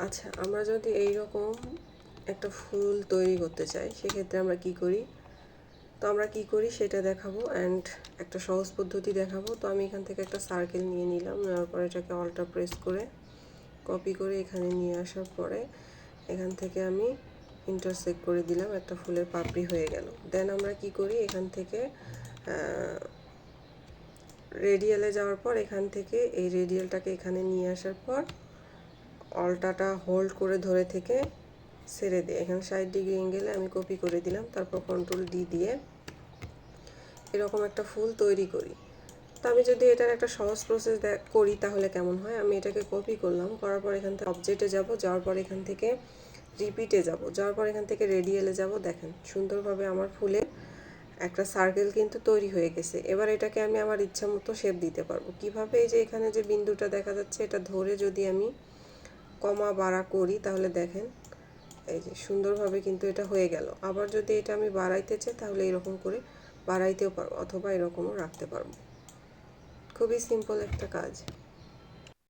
আচ্ছা, আমরা যদি এইরকম একটা ফুল তৈরি করতে চাই সেক্ষেত্রে আমরা কি করি, তো আমরা কি করি সেটা দেখাবো অ্যান্ড একটা সহজ পদ্ধতি দেখাবো। তো আমি এখান থেকে একটা সার্কেল নিয়ে নিলাম, নেওয়ার পরে এটাকে অল্টা প্রেস করে কপি করে এখানে নিয়ে আসার পরে এখান থেকে আমি ইন্টারসেক্ট করে দিলাম, একটা ফুলের পাপড়ি হয়ে গেল। দেন আমরা কি করি, এখান থেকে রেডিয়ালে যাওয়ার পর এখান থেকে এই রেডিয়ালটাকে এখানে নিয়ে আসার পর অল্টাটা হোল্ড করে ধরে থেকে ছেড়ে দিই। এখানে 60 ডিগ্রি অ্যাঙ্গেলে আমি কপি করে দিলাম, তারপর কন্ট্রোল ডি দিয়ে এরকম একটা ফুল তৈরি করি। তো আমি যদি এটার একটা সহজ প্রসেস করি তাহলে কেমন হয়, আমি এটাকে কপি করলাম, করার পর এখান থেকে অবজেক্টে যাব, যাওয়ার পর এখান থেকে রিপিটে যাব, যাওয়ার পর এখান থেকে রেডিয়ালে যাব। দেখেন সুন্দরভাবে আমার ফুলের একটা সার্কেল কিন্তু তৈরি হয়ে গেছে। এবার এটাকে আমি আমার ইচ্ছা মতো শেপ দিতে পারবো। কিভাবে, এই যে এখানে যে বিন্দুটা দেখা যাচ্ছে এটা ধরে যদি আমি কমা বাড়া করি তাহলে দেখেন এই যে সুন্দরভাবে কিন্তু এটা হয়ে গেল। আবার যদি এটা আমি বাড়াইতে চাই তাহলে এরকম করে বাড়াইতেও পারবো অথবা এরকমও রাখতে পারবো। খুবই সিম্পল একটা কাজ।